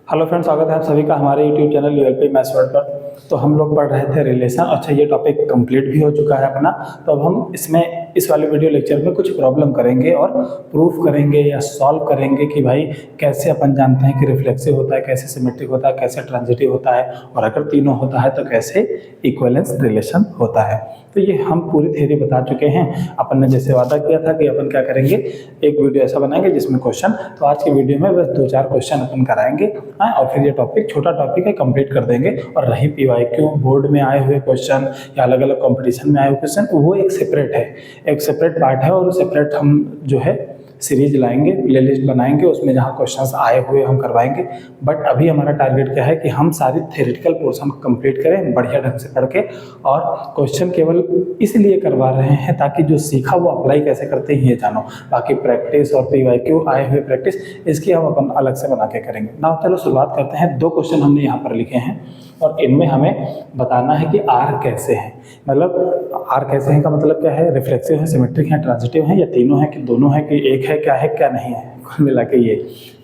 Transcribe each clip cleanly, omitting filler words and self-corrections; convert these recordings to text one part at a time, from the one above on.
Hello friends, स्वागत है आप सभी का हमारे यूट्यूब चैनल यूएलपी मैथ्स वर्ल्ड पर। तो हम लोग पढ़ रहे थे रिलेशन। अच्छा, ये टॉपिक कंप्लीट भी हो चुका है अपना। तो अब हम इसमें इस वाले वीडियो लेक्चर में कुछ प्रॉब्लम करेंगे और प्रूफ करेंगे या सॉल्व करेंगे कि भाई कैसे अपन जानते हैं कि रिफ्लेक्सिव होता है, कैसे सिमेट्रिक होता है, कैसे ट्रांजिटिव होता है, और अगर तीनों होता है तो कैसे इक्विवेलेंस रिलेशन होता है। तो ये हम पूरी थ्योरी बता चुके हैं। अपन ने जैसे वादा किया था कि अपन क्या करेंगे, एक वीडियो ऐसा बनाएंगे जिसमें क्वेश्चन, तो आज की वीडियो में बस 2-4 क्वेश्चन अपन कराएंगे और फिर ये टॉपिक छोटा टॉपिक है कंप्लीट कर देंगे। और रही पीवाईक्यू बोर्ड में आए हुए क्वेश्चन या अलग अलग कंपटीशन में आए हुए क्वेश्चन, वो एक सेपरेट है, एक सेपरेट पार्ट है, और सेपरेट हम जो है सीरीज लाएंगे, प्लेलिस्ट बनाएंगे, उसमें जहाँ क्वेश्चंस आए हुए हम करवाएंगे। बट अभी हमारा टारगेट क्या है कि हम सारी थ्योरेटिकल पोर्शन को कंप्लीट करें बढ़िया ढंग से पढ़ के, और क्वेश्चन केवल इसलिए करवा रहे हैं ताकि जो सीखा वो अप्लाई कैसे करते हैं ये जानो। बाकी प्रैक्टिस और पीवाईक्यू आए हुए प्रैक्टिस इसकी हम अपन अलग से बना के करेंगे ना। चलो शुरुआत करते हैं। 2 क्वेश्चन हमने यहाँ पर लिखे हैं और इनमें हमें बताना है कि आर कैसे हैं। मतलब आर कैसे हैं का मतलब क्या है, रिफ्लेक्सिव है, सिमेट्रिक है, ट्रांजिटिव है, या तीनों है कि दोनों है कि एक है, क्या है क्या नहीं है, कुल मिला के ये।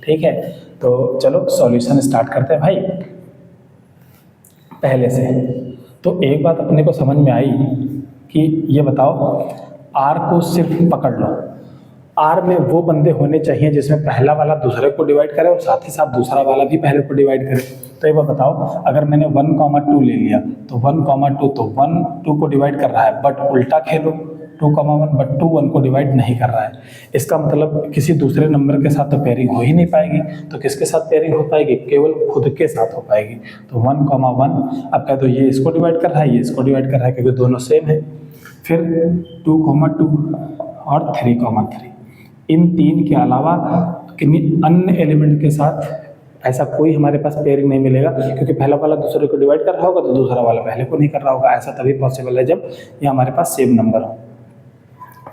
ठीक है, तो चलो सॉल्यूशन स्टार्ट करते हैं भाई पहले से। तो एक बात अपने को समझ में आई कि ये बताओ, आर को सिर्फ पकड़ लो। आर में वो बंदे होने चाहिए जिसमें पहला वाला दूसरे को डिवाइड करे और साथ ही साथ दूसरा वाला भी पहले को डिवाइड करे। तो एक बार बताओ, अगर मैंने 1,2 ले लिया तो 1,2 तो 1 2 को डिवाइड कर रहा है, बट उल्टा खेलो 2,1 बट 2 1 को डिवाइड नहीं कर रहा है। इसका मतलब किसी दूसरे नंबर के साथ तो पेयरिंग हो ही नहीं पाएगी। तो किसके साथ पेयरिंग हो पाएगी? केवल खुद के साथ हो पाएगी। तो 1,1 अब कह दो ये इसको डिवाइड कर रहा है, ये इसको डिवाइड कर रहा है, क्योंकि दोनों सेम है। फिर 2,2 और 3,3, इन 3 के अलावा किन्हीं अन्य एलिमेंट के साथ ऐसा कोई हमारे पास पेयरिंग नहीं मिलेगा, क्योंकि पहला वाला दूसरे को डिवाइड कर रहा होगा तो दूसरा वाला पहले को नहीं कर रहा होगा। ऐसा तभी पॉसिबल है जब ये हमारे पास सेम नंबर हो।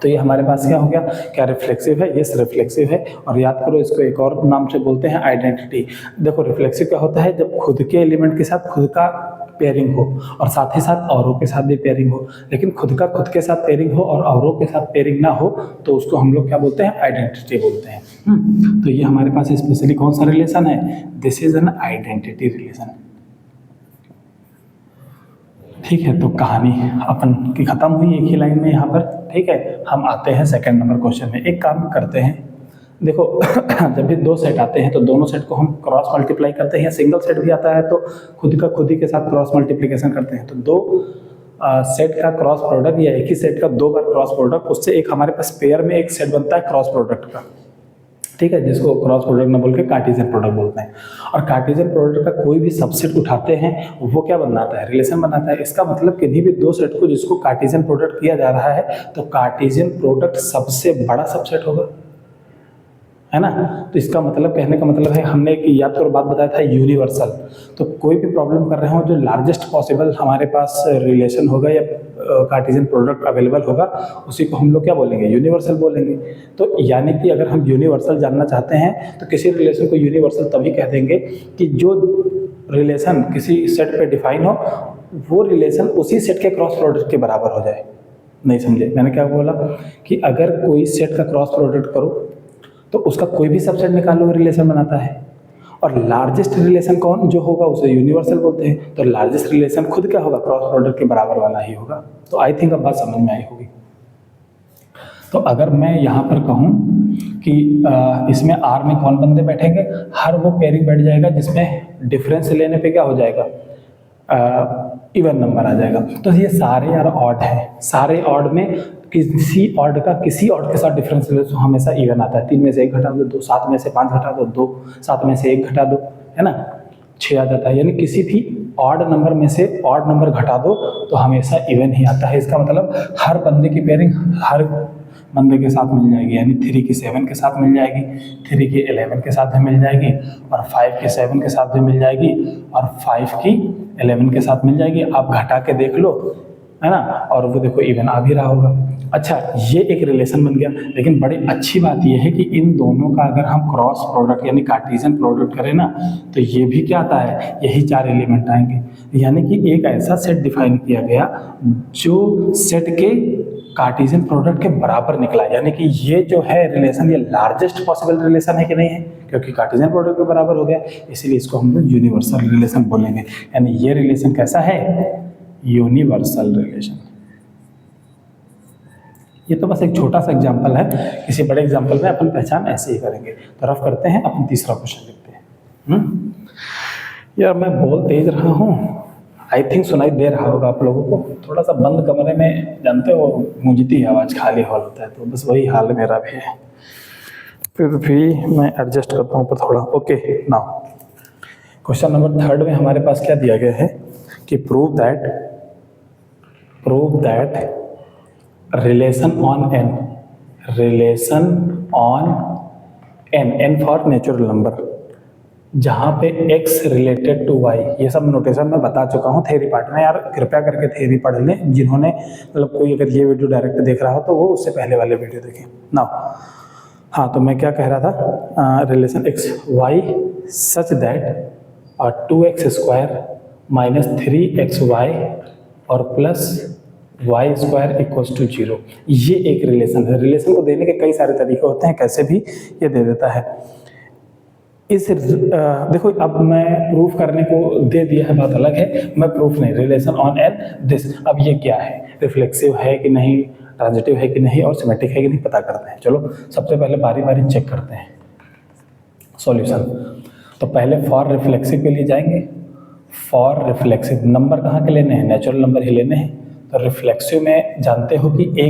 तो ये हमारे पास क्या हो गया, क्या रिफ्लेक्सिव है? यस रिफ्लेक्सिव है। और याद करो, इसको एक और नाम से बोलते हैं आइडेंटिटी। देखो रिफ्लेक्सिव क्या होता है, जब खुद के एलिमेंट के साथ खुद का पेयरिंग हो और साथ ही साथ औरों के साथ भी पेयरिंग हो। लेकिन खुद का खुद के साथ पेयरिंग हो और औरों के साथ पेयरिंग ना हो तो उसको हम लोग क्या बोलते हैं? आइडेंटिटी बोलते हैं। तो ये हमारे पास स्पेशली कौन सा रिलेशन है? This is an identity relation. ठीक है, तो कहानी अपन की खत्म हुई एक ही लाइन में यहाँ पर। ठीक है, हम आते हैं सेकंड नंबर क्वेश्चन में। एक काम करते हैं, देखो जब भी 2 सेट आते हैं तो दोनों सेट को हम क्रॉस मल्टीप्लाई करते हैं, या सिंगल सेट भी आता है तो खुद का खुद ही के साथ क्रॉस मल्टीप्लिकेशन करते हैं। तो 2 सेट का क्रॉस प्रोडक्ट या एक ही सेट का 2 बार क्रॉस प्रोडक्ट, उससे एक हमारे पास पेयर में एक सेट बनता है क्रॉस प्रोडक्ट का। ठीक है, जिसको क्रॉस प्रोडक्ट ना बोल के कार्टेशियन प्रोडक्ट बोलते हैं। और कार्टेशियन प्रोडक्ट का कोई भी सबसेट उठाते हैं वो क्या बनाता है? रिलेशन बनाता है। इसका मतलब किन्हीं भी 2 सेट को जिसको कार्टेशियन प्रोडक्ट किया जा रहा है तो कार्टेशियन प्रोडक्ट सबसे बड़ा सबसेट होगा, है ना। तो इसका मतलब, कहने का मतलब है, हमने एक याद करो बात बताया था यूनिवर्सल। तो कोई भी प्रॉब्लम कर रहे हो, जो लार्जेस्ट पॉसिबल हमारे पास रिलेशन होगा या कार्टेशियन प्रोडक्ट अवेलेबल होगा, उसी को हम लोग क्या बोलेंगे? यूनिवर्सल बोलेंगे। तो यानी कि अगर हम यूनिवर्सल जानना चाहते हैं तो किसी रिलेशन को यूनिवर्सल तभी कह देंगे कि जो रिलेशन किसी सेट पे डिफाइन हो वो रिलेशन उसी सेट के क्रॉस प्रोडक्ट के बराबर हो जाए। नहीं समझे मैंने क्या बोला? कि अगर कोई सेट का क्रॉस प्रोडक्ट करो तो उसका कोई भी सबसेट निकालो रिलेशन बनाता है, और लार्जेस्ट रिलेशन कौन जो होगा उसे यूनिवर्सल बोलते हैं। तो लार्जेस्ट रिलेशन खुद क्या होगा? क्रॉस प्रोडक्ट के बराबर वाला ही होगा। तो आई थिंक अब बात समझ में आई होगी। तो अगर मैं यहाँ पर कहूँ कि इसमें आर में कौन बंदे बैठेंगे, हर वो पेयरिंग बैठ जाएगा जिसमें डिफरेंस लेने पे क्या हो जाएगा? इवन नंबर आ जाएगा। तो ये सारे यार ऑड है, सारे ऑड में किसी ऑड का किसी ऑड के साथ डिफरेंस ले तो हमेशा इवन आता है। 3 में से 1 घटा दो 2, 7 में से 5 घटा दो 2, 7 में से 1 घटा दो, है ना, 6 आ जाता है। यानी किसी भी ऑड नंबर में से ऑड नंबर घटा दो तो हमेशा इवन ही आता है। इसका मतलब हर बंदे की पेयरिंग हर बंदे के साथ मिल जाएगी। यानी 3 की 7 के साथ मिल जाएगी, 3 की 11 के साथ भी मिल जाएगी, और 5 की 7 के साथ भी मिल जाएगी, और 5 की 11 के साथ मिल जाएगी। आप घटा के देख लो, है ना, और वो देखो इवन आ भी रहा होगा। अच्छा, ये एक रिलेशन बन गया, लेकिन बड़ी अच्छी बात ये है कि इन दोनों का अगर हम क्रॉस प्रोडक्ट यानी कार्टेशियन प्रोडक्ट करें ना, तो ये भी क्या आता है, यही 4 एलिमेंट आएंगे। यानी कि एक ऐसा सेट डिफाइन किया गया जो सेट के कार्टेशियन प्रोडक्ट के बराबर निकला। यानी कि ये जो है रिलेशन, ये लार्जेस्ट पॉसिबल रिलेशन है कि नहीं है, क्योंकि कार्टेशियन प्रोडक्ट के बराबर हो गया, इसीलिए इसको हम लोग यूनिवर्सल रिलेशन बोलेंगे। यानी ये रिलेशन कैसा है, यूनिवर्सल रिलेशन। ये तो बस एक छोटा सा एग्जांपल है, किसी बड़े एग्जांपल में अपन पहचान ऐसे ही करेंगे। तो रफ करते हैं, अपन तीसरा क्वेश्चन लिखते हैं। यार मैं बोल तेज रहा हूँ, आई थिंक सुनाई दे रहा होगा आप लोगों को। थोड़ा सा बंद कमरे में, जानते हो, गूंजती आवाज़, खाली हॉल होता है, तो बस वही हाल मेरा भी है। फिर भी मैं एडजस्ट करता हूँ पर थोड़ा। ओके, नाउ क्वेश्चन नंबर 3 में हमारे पास क्या दिया गया है कि prove that relation on n for natural number, जहाँ पे x रिलेटेड टू y, ये सब नोटेशन मैं बता चुका हूँ थ्योरी पार्ट में। यार कृपया करके थ्योरी पढ़ लें, जिन्होंने मतलब कोई अगर ये वीडियो डायरेक्ट देख रहा हो तो वो उससे पहले वाले वीडियो देखें ना। हाँ, तो मैं क्या कह रहा था, relation x y such that 2x² minus 3xy और plus Y square equals to 0, ये एक रिलेशन है। रिलेशन को देने के कई सारे तरीके होते हैं, कैसे भी ये दे देता है। इस देखो, अब मैं प्रूफ करने को दे दिया है, बात अलग है, मैं प्रूफ नहीं, रिलेशन ऑन एन दिस। अब ये क्या है, रिफ्लेक्सिव है कि नहीं, ट्रांजिटिव है कि नहीं, और सिमेट्रिक है कि नहीं, पता करते हैं। चलो सबसे पहले बारी बारी चेक करते हैं सॉल्यूशन। तो पहले फॉर रिफ्लेक्सिव के लिए जाएंगे। फॉर रिफ्लेक्सिव नंबर कहाँ के लेने हैं, नेचुरल नंबर ही लेने हैं। तो रिफ्लेक्सिव में जानते हो कि a,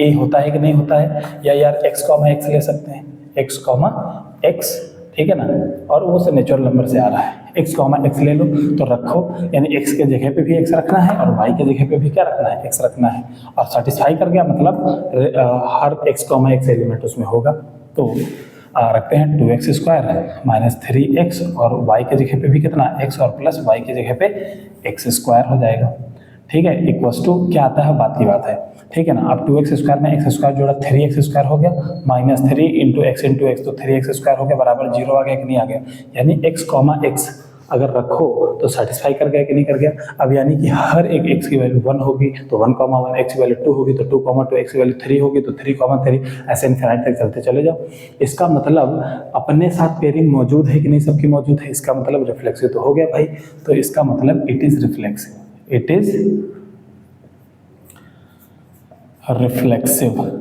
a होता है कि नहीं होता है, या यार x, x ले सकते हैं, x, x, ठीक है ना, और वो से नेचुरल नंबर से आ रहा है, x, x ले लो तो रखो, यानी x के जगह पे भी x रखना है और y के जगह पे भी क्या रखना है, x रखना है। और सेटिस्फाई कर गया, मतलब हर x, x एलिमेंट उसमें होगा। तो रखते हैं 2x² माइनस 3x और y के जगह पे भी कितना, x, और प्लस y के जगह पे x² हो जाएगा, ठीक है। इक्वल्स टू क्या आता है, बात की बात है, ठीक है ना। अब 2x² में x² जोड़ा 3x² हो गया, माइनस 3 इंटू एक्स, तो 3x² हो गया, बराबर 0 आ गया कि नहीं आ गया। यानी x, x अगर रखो तो सेटिस्फाई कर गया कि नहीं कर गया। अब यानी कि हर एक x की वैल्यू 1 होगी तो 1, 1, x की वैल्यू 2 होगी तो 2, 2, x की वैल्यू 3 होगी तो 3, 3, ऐसे इनफिनाइट तक चलते चले जाओ। इसका मतलब अपने साथ पेयरिंग मौजूद है कि नहीं, सबकी मौजूद है, इसका मतलब रिफ्लेक्सिव तो हो गया भाई। तो इसका मतलब it is reflexive, it is reflexive,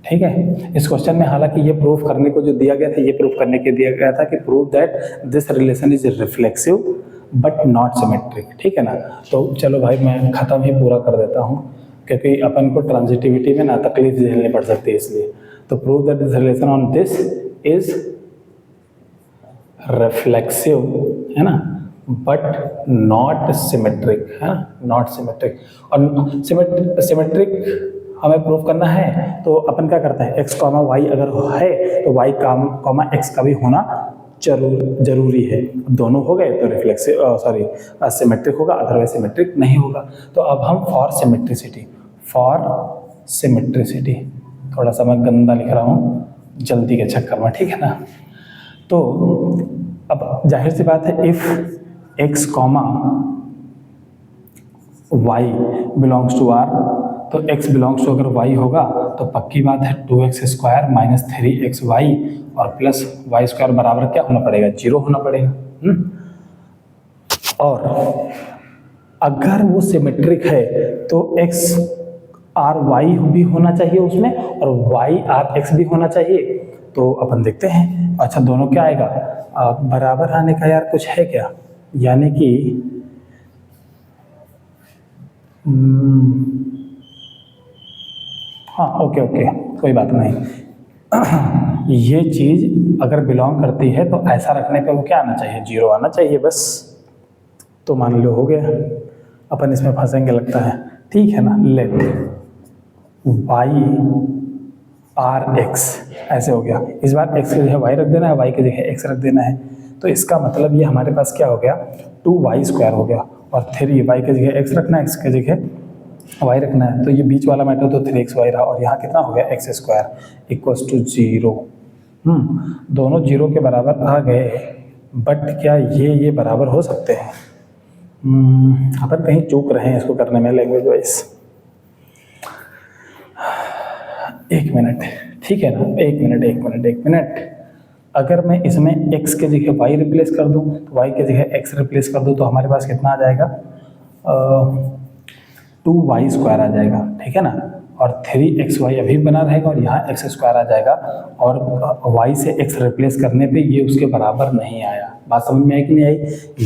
ठीक है। इस क्वेश्चन में हालांकि ये प्रूफ करने को जो दिया गया था, ये प्रूफ करने के दिया गया था कि prove that this relation is reflexive but not symmetric, ठीक है ना। तो चलो भाई मैं खत्म ही पूरा कर देता हूँ, क्योंकि अपन को ट्रांजिटिविटी में ना तकलीफ झेलनी पड़ सकती है, इसलिए। तो prove that this relation on this is reflexive, है ना, बट नॉट सिमेट्रिक, है ना, नॉट सिमेट्रिक। और सिमेट्रिक हमें प्रूव करना है तो अपन क्या करते हैं, x, y अगर है तो y, x का भी होना जरूरी है। दोनों हो गए तो रिफ्लेक्सिव सिमेट्रिक होगा, अदरवाइज सिमेट्रिक नहीं होगा। तो अब हम फॉर सिमेट्रिसिटी, थोड़ा सा मैं गंदा लिख रहा हूँ जल्दी के चक्कर में, ठीक है ना। तो अब जाहिर सी बात है, if x, y belongs to r, तो x बिलोंग्स टू अगर y होगा तो पक्की बात है 2x² माइनस 3xy और प्लस y² बराबर क्या होना पड़ेगा, 0 होना पड़ेगा। और अगर वो सिमेट्रिक है तो x r y भी होना चाहिए उसमें और y r x भी होना चाहिए। तो अपन देखते हैं, अच्छा दोनों क्या आएगा, बराबर आने का यार कुछ है क्या, यानी कि हाँ ओके, कोई बात नहीं। ये चीज़ अगर बिलोंग करती है तो ऐसा रखने पे वो क्या आना चाहिए, 0 आना चाहिए बस। तो मान लो हो गया, अपन इसमें फंसेंगे लगता है, ठीक है ना। लेट y r x ऐसे हो गया, इस बार x की जगह y रख देना है, y की जगह x रख देना है। तो इसका मतलब ये हमारे पास क्या हो गया, 2y² हो गया और 3y की जगह x रखना है, x की जगह y रखना है, तो ये बीच वाला मैटर तो 3xy रहा, और यहाँ कितना हो गया x स्क्वायर इक्वल्स टू 0। दोनों 0 के बराबर आ गए, बट क्या ये बराबर हो सकते हैं? अपन कहीं चूक रहे हैं इसको करने में लैंग्वेज वाइज। एक मिनट, ठीक है ना, एक मिनट। अगर मैं इसमें x के जगह y रिप्लेस कर दूं, तो y के जगह x रिप्लेस कर दूं, तो हमारे पास कितना आ जाएगा? 2y स्क्वायर आ जाएगा, ठीक है ना, और 3xy अभी बना रहेगा, और यहाँ x स्क्वायर आ जाएगा, और y से x रिप्लेस करने पे ये उसके बराबर नहीं आया। बात समझ में आई कि नहीं आई?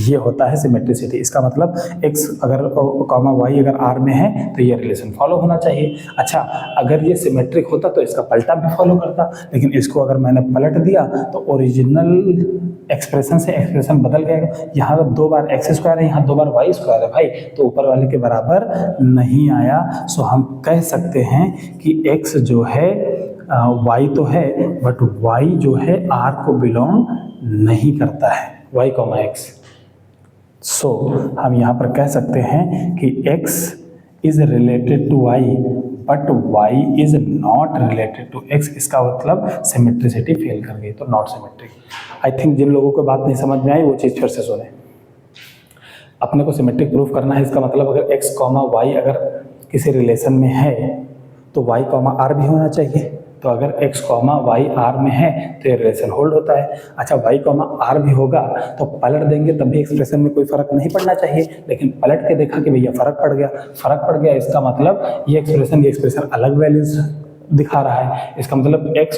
ये होता है सिमेट्रिसिटी। इसका मतलब x अगर कॉमा y अगर R में है तो ये रिलेशन फॉलो होना चाहिए। अच्छा, अगर ये सिमेट्रिक होता तो इसका पलटा भी फॉलो करता, लेकिन इसको अगर मैंने पलट दिया तो ओरिजिनल एक्सप्रेशन से एक्सप्रेशन बदल गया। यहाँ 2 बार x स्क्वायर है, यहाँ 2 बार y स्क्वायर है भाई, तो ऊपर वाले के बराबर नहीं आया। सो हम कह सकते हैं कि x जो है y तो है, बट y जो है R को बिलोंग नहीं करता है, y कॉमा x। सो हम यहाँ पर कह सकते हैं कि x is related to y, but y is not related to x। इसका मतलब सिमेट्रिसिटी फेल कर गई, तो नॉट सिमेट्रिक। आई थिंक जिन लोगों को बात नहीं समझ में आई वो चीज़ फिर से सुने। अपने को सिमेट्रिक प्रूफ करना है, इसका मतलब अगर x कॉमा y अगर किसी रिलेशन में है तो y कॉमा r भी होना चाहिए। तो अगर x कॉमा y r में है तो ये रिलेशन होल्ड होता है। अच्छा, y कॉमा r भी होगा तो पलट देंगे तब भी एक्सप्रेशन में कोई फर्क नहीं पड़ना चाहिए, लेकिन पलट के देखा कि भैया फर्क पड़ गया। इसका मतलब ये एक्सप्रेशन अलग वैल्यूज दिखा रहा है। इसका मतलब x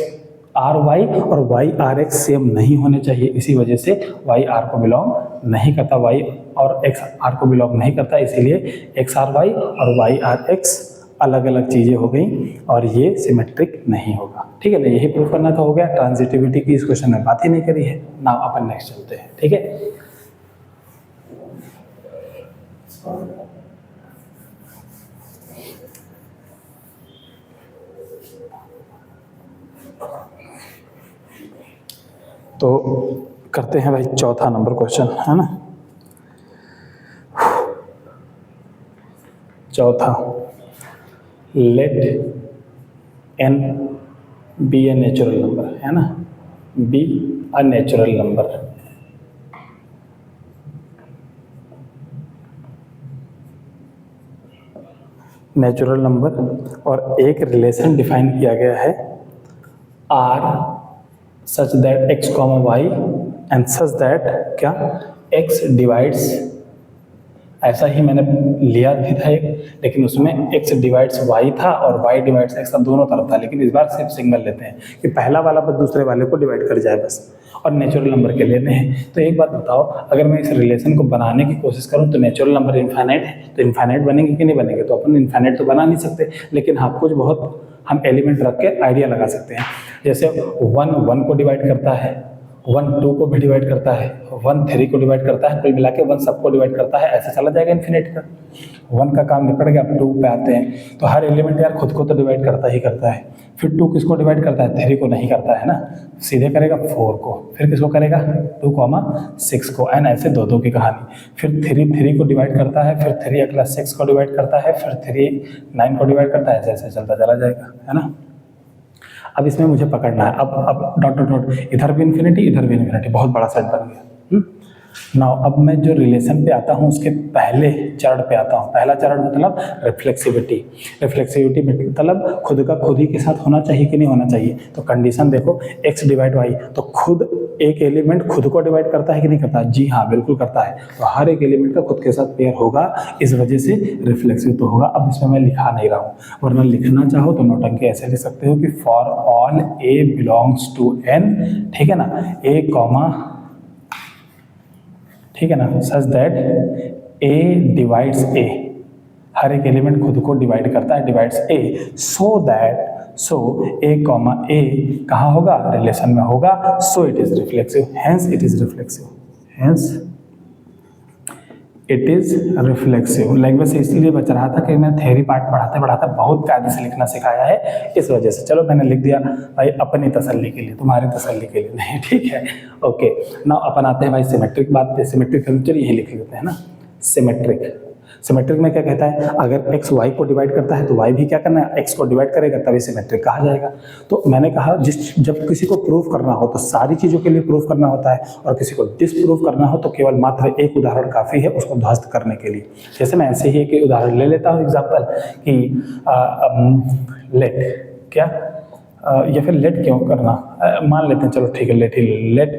आर वाई और वाई आर एक्स सेम नहीं होने चाहिए, इसी वजह से वाई आर को बिलोंग नहीं करता, वाई और एक्स आर को बिलोंग नहीं करता, इसीलिए एक्स आर वाई और वाई आर एक्स अलग अलग चीज़ें हो गई और ये सिमेट्रिक नहीं होगा। ठीक है ना, यही प्रूफ करना तो हो गया। ट्रांजिटिविटी की इस क्वेश्चन में बात ही नहीं करी है ना। अपन नेक्स्ट चलते हैं। ठीक है, तो करते हैं भाई चौथा नंबर क्वेश्चन, है ना। चौथा, let n be a natural number, है ना, be a natural number. Natural number और एक रिलेशन डिफाइन किया गया है R such that x comma Y and such that क्या x डिवाइड्स, ऐसा ही मैंने लिया भी था एक, लेकिन उसमें x डिवाइड्स y था और y डिवाइड्स x था, दोनों तरफ था, लेकिन इस बार सिर्फ सिंगल लेते हैं कि पहला वाला बस दूसरे वाले को डिवाइड कर जाए बस, और नेचुरल नंबर के लेने हैं। तो एक बात बताओ, अगर मैं इस रिलेशन को बनाने की कोशिश करूं तो नेचुरल नंबर इनफाइनाइट है, तो इनफाइनाइट बनेंगे कि नहीं बनेंगे? तो अपन इनफाइनाइट तो बना नहीं सकते, लेकिन हाँ कुछ बहुत हम एलिमेंट रख के आइडिया लगा सकते हैं। जैसे 1 1 को डिवाइड करता है, 1 2 को भी डिवाइड करता है, 1 3 को डिवाइड करता है, कुल मिला के 1 सबको डिवाइड करता है, ऐसे चला जाएगा इन्फिनिट का। 1 का काम निपट गया, अब 2 पे आते हैं। तो हर एलिमेंट यार खुद को तो डिवाइड करता ही करता है। फिर 2 किसको डिवाइड करता है? 3 को नहीं करता है ना, सीधे करेगा 4 को। फिर किसको करेगा? 2,6 को, एंड ऐसे 2 की कहानी। फिर 3 को डिवाइड करता है, फिर 3 अगला 6 को डिवाइड करता है, फिर 3 9 को डिवाइड करता है, ऐसे चलता चला जाएगा, है ना। अब इसमें मुझे पकड़ना है, अब डॉट डॉट डॉट, इधर भी इन्फिनिटी इधर भी इन्फिनिटी, बहुत बड़ा सेट बन गया। नाउ अब मैं जो रिलेशन पे आता हूँ उसके पहले चरण पे आता हूँ। पहला चरण मतलब रिफ्लेक्सिविटी। रिफ्लेक्सिविटी मतलब खुद का खुद ही के साथ होना चाहिए कि नहीं होना चाहिए। तो कंडीशन देखो, x डिवाइड y, तो खुद एक एलिमेंट खुद को डिवाइड करता है कि नहीं करता? जी हाँ, बिल्कुल करता है। तो हर एक एलिमेंट का खुद के साथ पेयर होगा, इस वजह से रिफ्लेक्सिव तो होगा। अब इसमें मैं लिखा नहीं रहा हूँ, वरना लिखना चाहो तो नोटंकी ऐसे लिख सकते हो कि for all a belongs to n, ठीक है ना, a कॉमा, ठीक है ना, such that a divides a, हर एक एलिमेंट खुद को डिवाइड करता है, divides a, so a comma a कहाँ होगा? रिलेशन में होगा, so it is reflexive, hence it is reflexive, hence it is reflexive. Language से इसलिए बच रहा था कि मैं थ्योरी पार्ट पढ़ाते पढ़ाते बहुत कायदे से लिखना सिखाया है, इस वजह से। चलो मैंने लिख दिया भाई अपनी तसल्ली के लिए, तुम्हारी तसल्ली के लिए नहीं, ठीक है, ओके। नाउ अपन आते हैं भाई सिमेट्रिक बात पे। सिमेट्रिक चलिए यही लिख लेते हैं ना, सिमेट्रिक। सिमेट्रिक में क्या कहता है, अगर x y को डिवाइड करता है तो y भी क्या करना है, x को डिवाइड करेगा, तभी सिमेट्रिक कहा जाएगा। तो मैंने कहा जब किसी को प्रूव करना हो तो सारी चीज़ों के लिए प्रूव करना होता है, और किसी को डिसप्रूव करना हो तो केवल मात्र एक उदाहरण काफ़ी है उसको ध्वस्त करने के लिए। जैसे मैं ऐसे ही एक उदाहरण ले लेता हूँ एग्जाम्पल कि लेट क्या या फिर लेट क्यों करना, मान लेते हैं, चलो ठीक है लेट ही लेट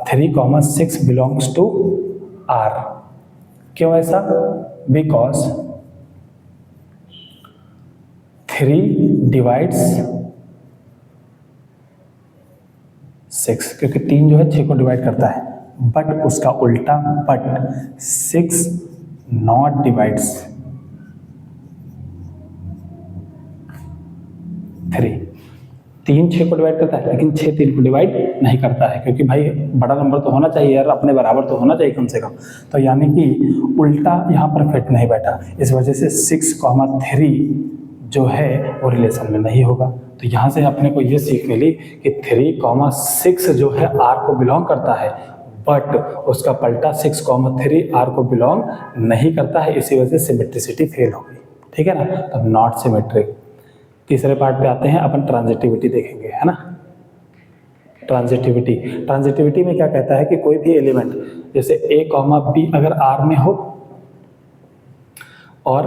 3,6 बिलोंग्स टू R। क्यों ऐसा, बिकॉज 3 डिवाइड्स 6, क्योंकि 3 जो है 6 को डिवाइड करता है, बट उसका उल्टा, बट 6 नॉट डिवाइड्स 3। 3 6 को डिवाइड करता है लेकिन 6 3 को डिवाइड नहीं करता है, क्योंकि भाई बड़ा नंबर तो होना चाहिए यार, अपने बराबर तो होना चाहिए कम से कम। तो यानी कि उल्टा यहाँ पर फिट नहीं बैठा, इस वजह से 6,3 जो है वो रिलेशन में नहीं होगा। तो यहाँ से अपने को ये सीख मिली कि 3,6 जो है R को बिलोंग करता है, बट उसका पलटा 6,3 R को बिलोंग नहीं करता है, इसी वजह से सिमेट्रिसिटी फेल होगी। ठीक है ना, तब नॉट सिमेट्रिक। तीसरे पार्ट पे आते हैं, अपन ट्रांजिटिविटी देखेंगे, है ना। ट्रांजिटिविटी में क्या कहता है कि कोई भी एलिमेंट जैसे a, b अगर R में हो और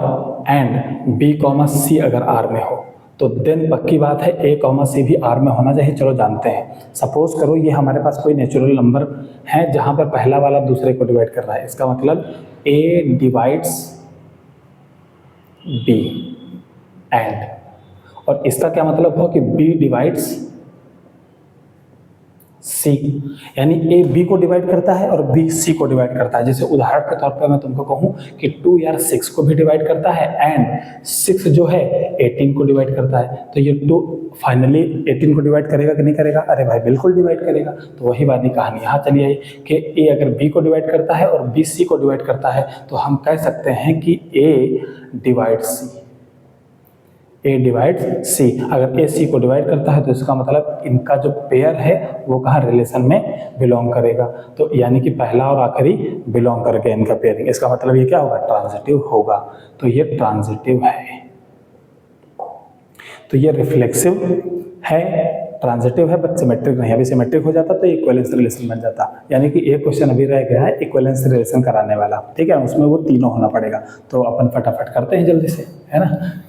एंड b, c अगर R में हो तो देन पक्की बात है a, c भी R में होना चाहिए। चलो जानते हैं, सपोज करो ये हमारे पास कोई नेचुरल नंबर है जहां पर पहला वाला दूसरे को डिवाइड कर रहा है, इसका मतलब a डिवाइड्स b एंड, और इसका क्या मतलब हो कि b डिवाइड्स c, यानी a b को डिवाइड करता है और b c को डिवाइड करता है। जैसे उदाहरण के तौर पर मैं तुमको कहूं कि 2 यार 6 को भी डिवाइड करता है एंड 6 जो है 18 को डिवाइड करता है, तो ये 2 फाइनली 18 को डिवाइड करेगा कि नहीं करेगा, अरे भाई बिल्कुल डिवाइड करेगा। तो वही वाली कहानी यहाँ चली आई कि a अगर b को डिवाइड करता है और b c को डिवाइड करता है तो हम कह सकते हैं कि a divides c, A divide C। अगर A C को डिवाइड करता है तो इसका मतलब इनका जो पेयर है वो कहाँ रिलेशन में बिलोंग करेगा, तो यानी कि पहला और आखिरी बिलोंग करके इनका पेयरिंग, इसका मतलब ये क्या होगा, ट्रांजिटिव होगा। तो ये ट्रांजिटिव है, तो ये रिफ्लेक्सिव है, ट्रांजिटिव है बट सिमेट्रिक नहीं। अभी सिमेट्रिक हो जाता तो इक्विवेलेंस रिलेशन बन जाता, यानी कि एक क्वेश्चन अभी रह गया है इक्विवेलेंस रिलेशन कराने वाला। ठीक है, उसमें वो तीनों होना पड़ेगा, तो अपन फटाफट करते हैं जल्दी से, है ना।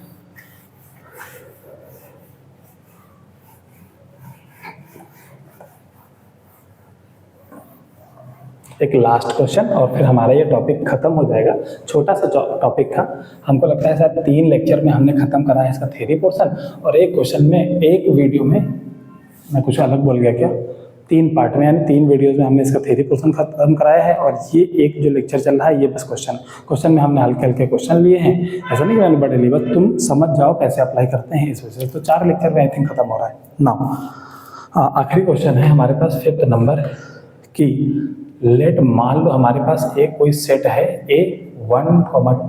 एक लास्ट क्वेश्चन और फिर हमारा ये टॉपिक खत्म हो जाएगा। छोटा सा टॉपिक था, हमको लगता है शायद 3 लेक्चर में हमने खत्म करा है इसका थ्योरी पोर्शन, और एक क्वेश्चन में, एक वीडियो में, मैं कुछ अलग बोल गया क्या, 3 पार्ट में यानी 3 वीडियोज में हमने इसका थ्योरी पोर्शन खत्म कराया है। और ये एक जो लेक्चर चल रहा है ये बस क्वेश्चन में हमने हल्के हल्के क्वेश्चन लिए हैं, ऐसा नहीं कि मैंने बड़े लिए, बस तुम समझ जाओ कैसे अप्लाई करते हैं इस वजह से। तो 4 लेक्चर में आई थिंक खत्म हो रहा है ना। आखिरी क्वेश्चन है हमारे पास 5th नंबर की, लेट मान लो हमारे पास एक कोई सेट है A 1,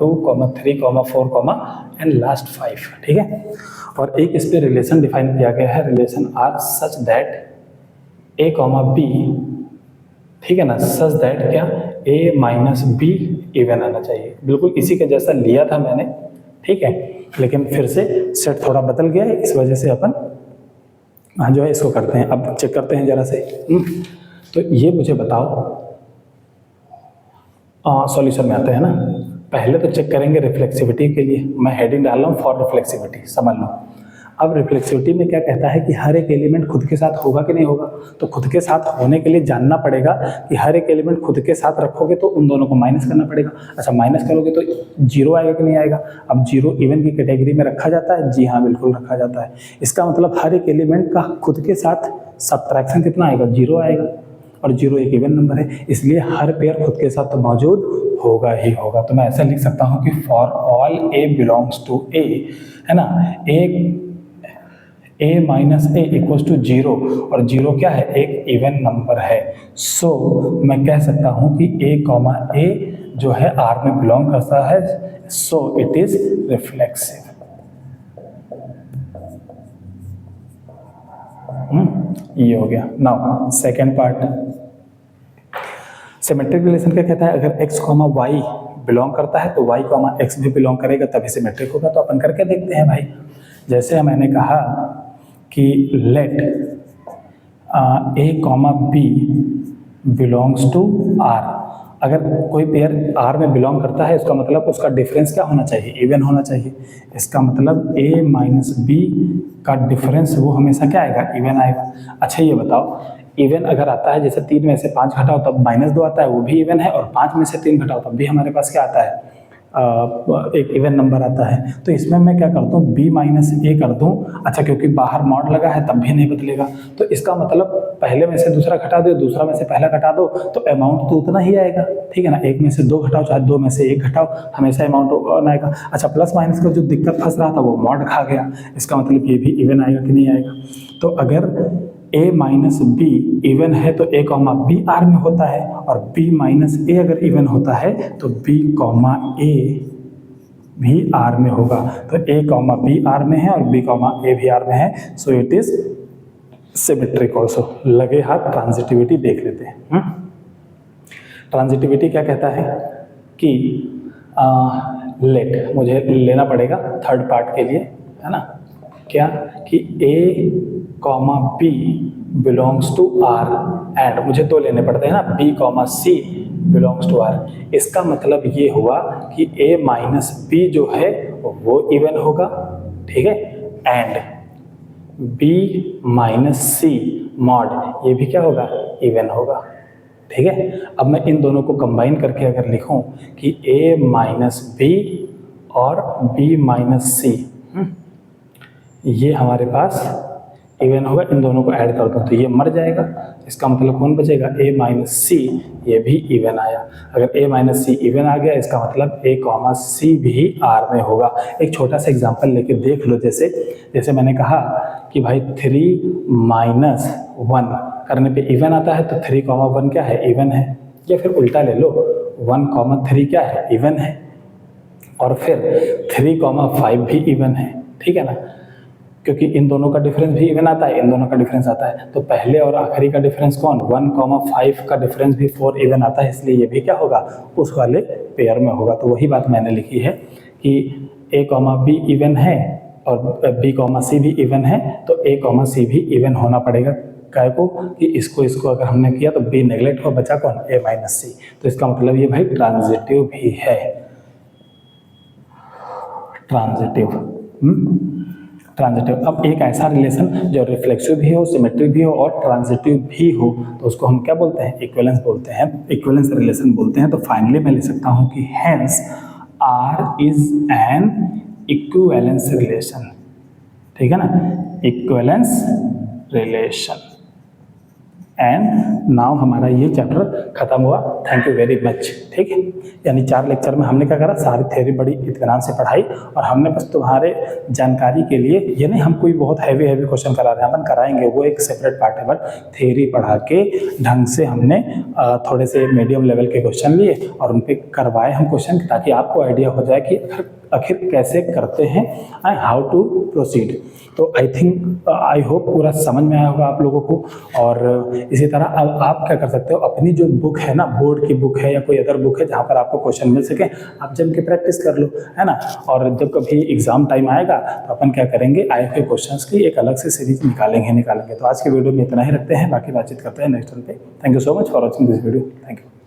2, 3, 4 एंड लास्ट 5। ठीक है, और एक इस पे रिलेशन डिफाइन किया गया है, relation R such that A, B, ठीक है ना, सच दैट क्या A माइनस B इवन आना चाहिए। बिल्कुल इसी के जैसा लिया था मैंने, ठीक है, लेकिन फिर से सेट थोड़ा बदल गया है, इस वजह से अपन जो है इसको करते हैं। अब चेक करते हैं जरा से। तो ये मुझे बताओ, सॉल्यूशन में आते हैं ना। पहले तो चेक करेंगे रिफ्लेक्सिविटी के लिए, मैं हेडिंग डाल रहा हूँ फॉर रिफ्लेक्सिविटी, समझ लो। अब रिफ्लेक्सिविटी में क्या कहता है कि हर एक एलिमेंट खुद के साथ होगा कि नहीं होगा, तो खुद के साथ होने के लिए जानना पड़ेगा कि हर एक एलिमेंट खुद के साथ रखोगे तो उन दोनों को माइनस करना पड़ेगा। अच्छा, माइनस करोगे तो 0 आएगा कि नहीं आएगा। अब 0 इवन की कैटेगरी में रखा जाता है, जी हाँ बिल्कुल रखा जाता है। इसका मतलब हर एक एलिमेंट का खुद के साथ सब्ट्रैक्शन कितना आएगा, 0 आएगा, और 0 एक इवन नंबर है, इसलिए हर पेयर खुद के साथ तो मौजूद होगा ही होगा। तो मैं ऐसा लिख सकता हूँ कि for all A belongs to A, है ना, A minus A equals to 0, और 0 क्या है, एक इवन नंबर है। सो मैं कह सकता हूँ कि A, जो है R में बिलोंग करता है, सो इट इज रिफ्लेक्सिव। ये हो गया। Now second part, symmetric relation क्या कहता है, अगर x, y बिलोंग करता है तो y कॉमा एक्स भी बिलोंग करेगा, तभी सिमेट्रिक होगा। तो अपन करके देखते हैं भाई। जैसे मैंने कहा कि let a comma b belongs to r। अगर कोई पेयर R में बिलोंग करता है, इसका मतलब उसका डिफरेंस क्या होना चाहिए, इवन होना चाहिए। इसका मतलब a माइनस बी का डिफरेंस वो हमेशा क्या आएगा, इवन आएगा। अच्छा ये बताओ, इवन अगर आता है जैसे 3 में से 5 घटाओ तब -2 आता है, वो भी इवन है, और 5 में से 3 घटाओ तब भी हमारे पास क्या आता है, एक इवन नंबर आता है। तो इसमें मैं क्या करता हूँ, b माइनस ए कर दूँ। अच्छा क्योंकि बाहर मॉड लगा है तब भी नहीं बदलेगा, तो इसका मतलब पहले में से दूसरा घटा दो, दूसरा में से पहला घटा दो, तो अमाउंट तो उतना ही आएगा, ठीक है ना। 1 में से 2 घटाओ चाहे 2 में से 1 घटाओ, हमेशा अमाउंट आएगा। अच्छा प्लस माइनस का जो दिक्कत फंस रहा था वो मॉड खा गया, इसका मतलब ये भी इवन आएगा कि नहीं आएगा। तो अगर a माइनस बी इवन है तो a कॉमा बी आर में होता है, और b माइनस ए अगर इवन होता है तो b कॉमा ए भी आर में होगा। तो a कॉमा बी आर में है और b कॉमा ए भी आर में है, सो इट इज सिमेट्रिक ऑल्सो। लगे हाथ ट्रांजिटिविटी देख लेते हैं। ट्रांजिटिविटी क्या कहता है कि लेट मुझे लेना पड़ेगा थर्ड पार्ट के लिए, है ना, क्या कि a comma B belongs to R and मुझे 2 लेने पड़ते हैं ना, b comma C belongs to R. इसका मतलब ये हुआ कि a माइनस बी जो है वो इवन होगा, ठीक है, and b minus C mod ये भी क्या होगा, इवन होगा, ठीक है। अब मैं इन दोनों को कंबाइन करके अगर लिखूं कि a माइनस बी और b माइनस सी, ये हमारे पास इवन होगा, इन दोनों को ऐड कर दो तो ये मर जाएगा। इसका मतलब कौन बचेगा, a माइनस सी, ये भी इवन आया। अगर a माइनस सी इवन आ गया, इसका मतलब a कॉमा सी भी r में होगा। एक छोटा सा एग्जांपल लेके देख लो, जैसे मैंने कहा कि भाई 3 माइनस 1 करने पे इवन आता है, तो 3 कॉमा 1 क्या है, इवन है। या फिर उल्टा ले लो, 1 कॉमा 3 क्या है, इवन है, और फिर 3 कॉमा 5 भी इवन है, ठीक है ना, क्योंकि इन दोनों का डिफरेंस भी इवन आता है, इन दोनों का डिफरेंस आता है। तो पहले और आखिरी का डिफरेंस कौन, 1 कॉमा 5 का डिफरेंस भी 4 इवन आता है, इसलिए ये भी क्या होगा, उस वाले पेयर में होगा। तो वही बात मैंने लिखी है कि a कॉमा बी इवन है और b कॉमा सी भी इवन है, तो a कॉमा सी भी इवन होना पड़ेगा। काय को कि इसको अगर हमने किया तो b नेगलेक्ट हो, बचा कौन, a माइनस सी। तो इसका मतलब ये भाई ट्रांजिटिव भी है, ट्रांजिटिव। अब एक ऐसा रिलेशन जो रिफ्लेक्सिव भी हो, सिमेट्रिक भी हो और ट्रांजिटिव भी हो, तो उसको हम क्या बोलते हैं, इक्विवेलेंस बोलते हैं, इक्विवेलेंस रिलेशन बोलते हैं। तो फाइनली मैं लिख सकता हूं कि hence R is an equivalence relation, ठीक है ना, इक्विवेलेंस रिलेशन। एंड नाउ हमारा ये चैप्टर खत्म हुआ। थैंक यू वेरी मच, ठीक है। यानी 4 लेक्चर में हमने क्या करा, सारी थ्योरी बड़ी इत्मीनान से पढ़ाई, और हमने बस तुम्हारे जानकारी के लिए, ये नहीं हम कोई बहुत हैवी क्वेश्चन करा रहे हैं, अपन कराएंगे, वो एक सेपरेट पार्ट है, बट थ्योरी पढ़ा के ढंग से हमने थोड़े से मीडियम लेवल के क्वेश्चन लिए और उन पर करवाए हम क्वेश्चन, ताकि आपको आइडिया हो जाए कि आखिर कैसे करते हैं एंड हाउ टू प्रोसीड। तो आई होप पूरा समझ में आया होगा आप लोगों को। और इसी तरह अब आप क्या कर सकते हो, अपनी जो बुक है ना, बोर्ड की बुक है या कोई अदर बुक है जहाँ पर आपको क्वेश्चन मिल सके, आप जम के प्रैक्टिस कर लो, है ना। और जब कभी एग्जाम टाइम आएगा तो अपन क्या करेंगे, आए हुए क्वेश्चंस की एक अलग से सीरीज निकालेंगे। तो आज की वीडियो में इतना ही रखते हैं, बाकी बातचीत करते हैं नेक्स्ट वन पे। Thank you so much for watching this video, thank you.